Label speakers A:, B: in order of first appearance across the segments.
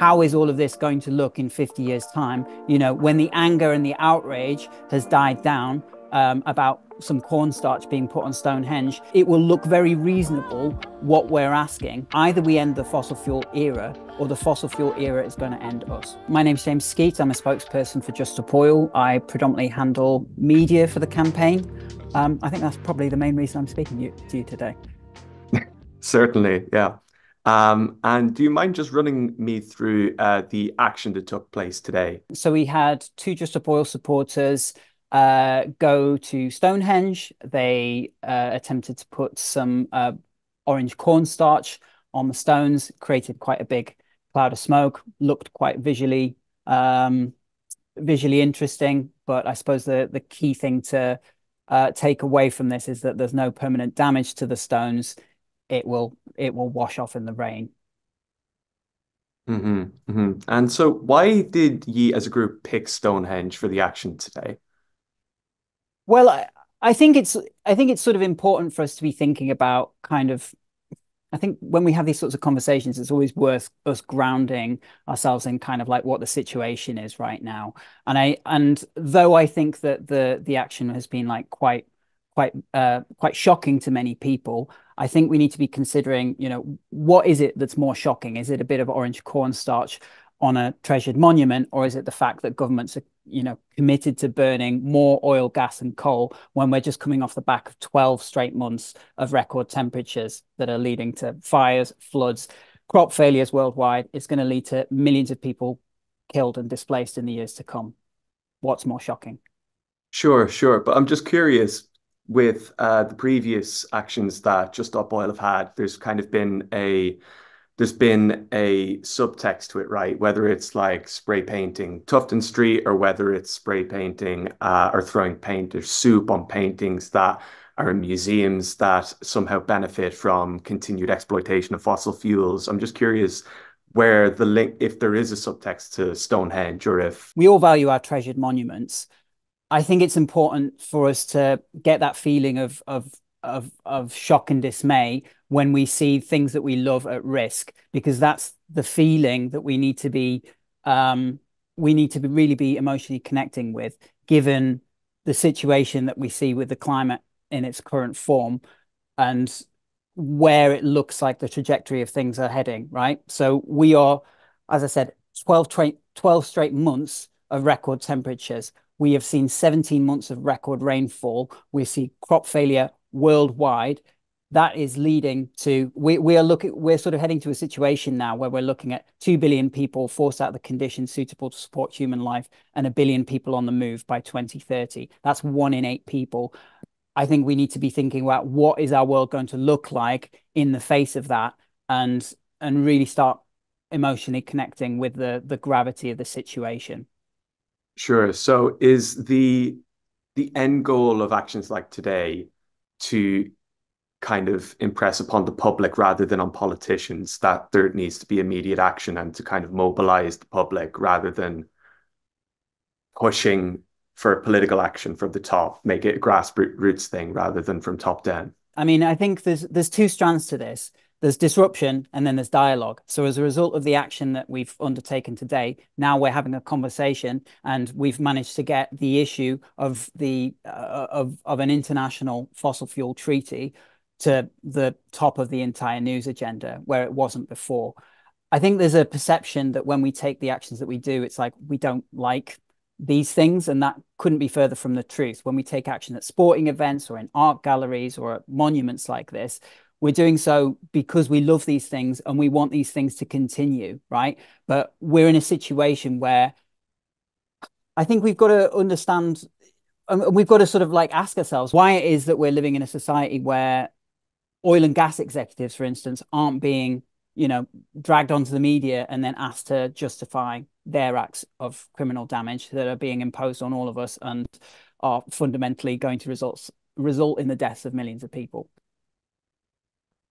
A: how is all of this going to look in 50 years' time? When the anger and the outrage has died down about some cornstarch being put on Stonehenge, it will look very reasonable what we're asking. Either we end the fossil fuel era or the fossil fuel era is going to end us. My name's James Skeet. I'm a spokesperson for Just Stop Oil. I predominantly handle media for the campaign. I think that's probably the main reason I'm speaking to you today.
B: Certainly, yeah. And do you mind just running me through the action that took place today?
A: So we had two Just Stop Oil supporters go to Stonehenge. They attempted to put some orange cornstarch on the stones, created quite a big cloud of smoke, looked quite visually interesting. But I suppose the key thing to take away from this is that there's no permanent damage to the stones. It will wash off in the rain.
B: And so why did ye as a group pick Stonehenge for the action today?
A: Well, I think it's sort of important for us to be thinking about kind of I think when we have these sorts of conversations, it's always worth us grounding ourselves in kind of like what the situation is right now. And though I think that the action has been like quite shocking to many people, I think we need to be considering, what is it that's more shocking? Is it a bit of orange cornstarch on a treasured monument, or is it the fact that governments are, committed to burning more oil, gas, and coal when we're just coming off the back of 12 straight months of record temperatures that are leading to fires, floods, crop failures worldwide? It's going to lead to millions of people killed and displaced in the years to come. What's more shocking?
B: Sure, sure. But I'm just curious with the previous actions that Just Stop Oil have had, there's been a subtext to it, right? Whether it's like spray painting Tufton Street or whether it's spray painting or throwing paint or soup on paintings that are in museums that somehow benefit from continued exploitation of fossil fuels. I'm just curious where the link, if there is a subtext to Stonehenge or if.
A: We all value our treasured monuments. I think it's important for us to get that feeling of shock and dismay when we see things that we love at risk, because that's the feeling that we need to really be emotionally connecting with, given the situation that we see with the climate in its current form and where it looks like the trajectory of things are heading, right? So we are, as I said, 12 straight months of record temperatures. We have seen 17 months of record rainfall. We see crop failure worldwide. That is leading to we're sort of heading to a situation now where we're looking at 2 billion people forced out of the conditions suitable to support human life and a billion people on the move by 2030. That's 1 in 8 people. I think we need to be thinking about what is our world going to look like in the face of that, and really start emotionally connecting with the gravity of the situation.
B: Sure. So is the end goal of actions like today to kind of impress upon the public rather than on politicians that there needs to be immediate action and to kind of mobilize the public rather than pushing for political action from the top, make it a grassroots thing rather than from top down?
A: I mean, I think there's two strands to this. There's disruption and then there's dialogue. So as a result of the action that we've undertaken today, now we're having a conversation and we've managed to get the issue of the of an international fossil fuel treaty to the top of the entire news agenda where it wasn't before. I think there's a perception that when we take the actions that we do, it's like we don't like these things, and that couldn't be further from the truth. When we take action at sporting events or in art galleries or at monuments like this, we're doing so because we love these things and we want these things to continue, right? But we're in a situation where I think we've got to understand, and we've got to sort of like ask ourselves why it is that we're living in a society where oil and gas executives, for instance, aren't being, dragged onto the media and then asked to justify their acts of criminal damage that are being imposed on all of us and are fundamentally going to result in the deaths of millions of people.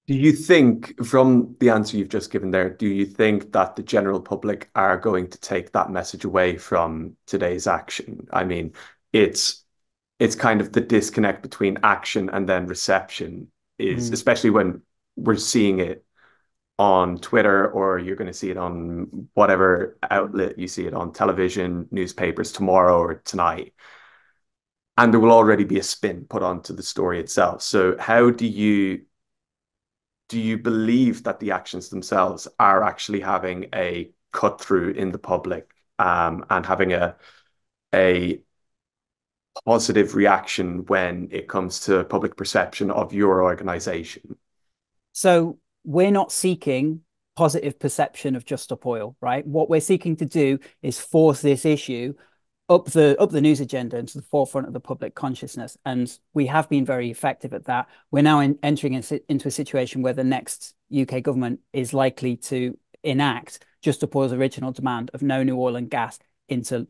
B: Do you think, from the answer you've just given there, do you think that the general public are going to take that message away from today's action? I mean, it's it's kind of the disconnect between action and then reception is,
A: Mm.
B: especially when we're seeing it on Twitter, or you're going to see it on whatever outlet you see it on, television, newspapers tomorrow or tonight. And there will already be a spin put onto the story itself. So how do you believe that the actions themselves are actually having a cut through in the public, and having a positive reaction when it comes to public perception of your organization?
A: So we're not seeking positive perception of Just Stop Oil, right? What we're seeking to do is force this issue up the news agenda into the forefront of the public consciousness, and we have been very effective at that. We're now entering into a situation where the next UK government is likely to enact Just Stop Oil's original demand of no new oil and gas into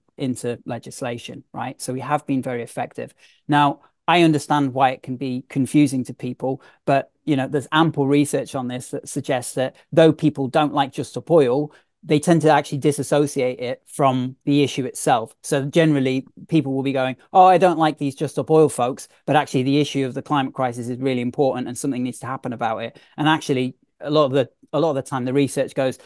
A: legislation, right? So we have been very effective. Now, I understand why it can be confusing to people, but there's ample research on this that suggests that though people don't like Just Stop Oil, they tend to actually disassociate it from the issue itself. So generally, people will be going, "Oh, I don't like these Just Stop Oil folks," but actually, the issue of the climate crisis is really important, and something needs to happen about it. And actually, a lot of the time, the research goes,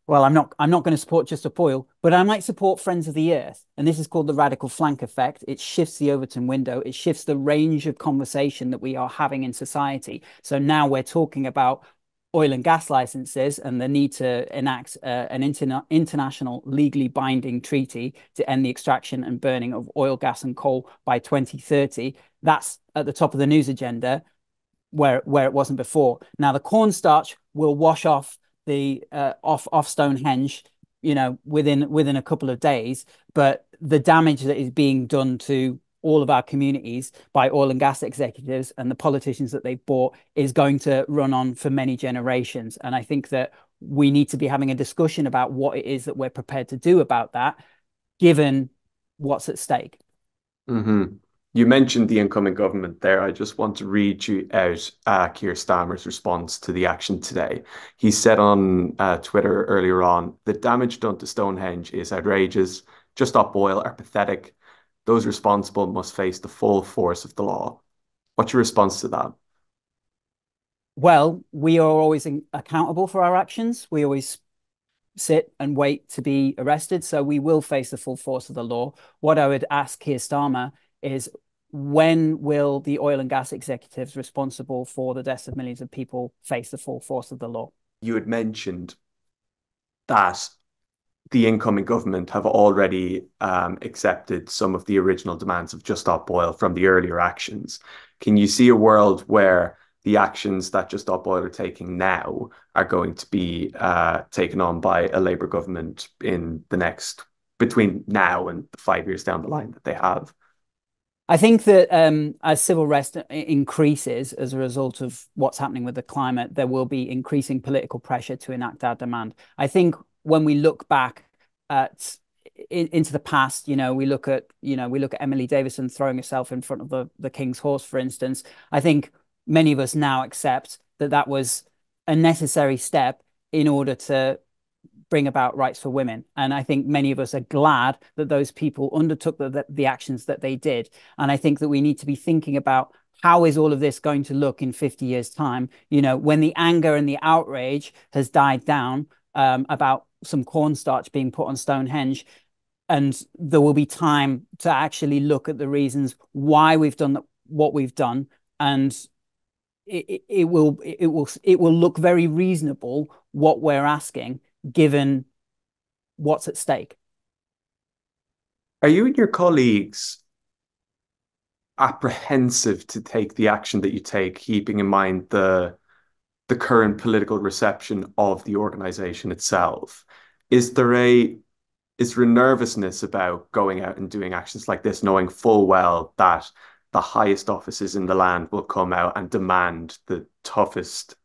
A: "Well, I'm not going to support Just Stop Oil, but I might support Friends of the Earth." And this is called the radical flank effect. It shifts the Overton window. It shifts the range of conversation that we are having in society. So now we're talking about oil and gas licenses and the need to enact an international legally binding treaty to end the extraction and burning of oil, gas, and coal by 2030. That's at the top of the news agenda, where it wasn't before. Now the cornstarch will wash off the off Stonehenge, within a couple of days, but the damage that is being done to all of our communities by oil and gas executives and the politicians that they've bought is going to run on for many generations. And I think that we need to be having a discussion about what it is that we're prepared to do about that, given what's at stake.
B: Hmm. You mentioned the incoming government there. I just want to read you out Keir Starmer's response to the action today. He said on Twitter earlier on, the damage done to Stonehenge is outrageous. Just Stop Oil are pathetic. Those responsible must face the full force of the law. What's your response to that?
A: Well, we are always accountable for our actions. We always sit and wait to be arrested. So we will face the full force of the law. What I would ask Keir Starmer is, when will the oil and gas executives responsible for the deaths of millions of people face the full force of the law?
B: You had mentioned that the incoming government have already accepted some of the original demands of Just Stop Oil from the earlier actions. Can you see a world where the actions that Just Stop Oil are taking now are going to be taken on by a Labour government in the next, between now and the 5 years down the line that they have?
A: I think that as civil unrest increases as a result of what's happening with the climate, there will be increasing political pressure to enact our demand. I think when we look back at into the past, we look at Emily Davison throwing herself in front of the King's horse, for instance. I think many of us now accept that that was a necessary step in order to bring about rights for women. And I think many of us are glad that those people undertook the actions that they did. And I think that we need to be thinking about, how is all of this going to look in 50 years' time? When the anger and the outrage has died down about some cornstarch being put on Stonehenge, and there will be time to actually look at the reasons why we've done what we've done, and it will look very reasonable what we're asking, given what's at stake.
B: Are you and your colleagues apprehensive to take the action that you take, keeping in mind the current political reception of the organization itself? Is there a is there a nervousness about going out and doing actions like this, knowing full well that the highest offices in the land will come out and demand the toughest,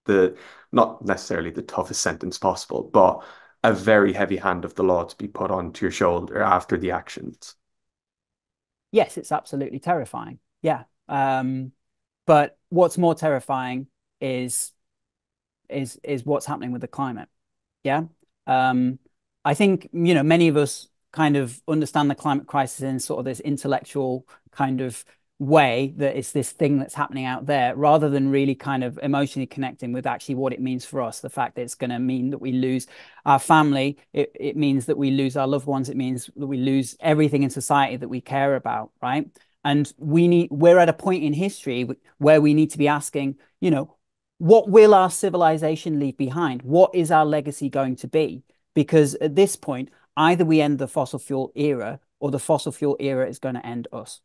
B: the not necessarily the toughest sentence possible, but a very heavy hand of the law to be put onto your shoulder after the actions?
A: Yes, it's absolutely terrifying. Yeah. But what's more terrifying is is what's happening with the climate. Yeah. Um, I think, many of us kind of understand the climate crisis in sort of this intellectual kind of way that it's this thing that's happening out there, rather than really kind of emotionally connecting with actually what it means for us. The fact that it's going to mean that we lose our family, it means that we lose our loved ones, it means that we lose everything in society that we care about, right? And we're at a point in history where we need to be asking, what will our civilization leave behind? What is our legacy going to be? Because at this point, either we end the fossil fuel era, or the fossil fuel era is going to end us.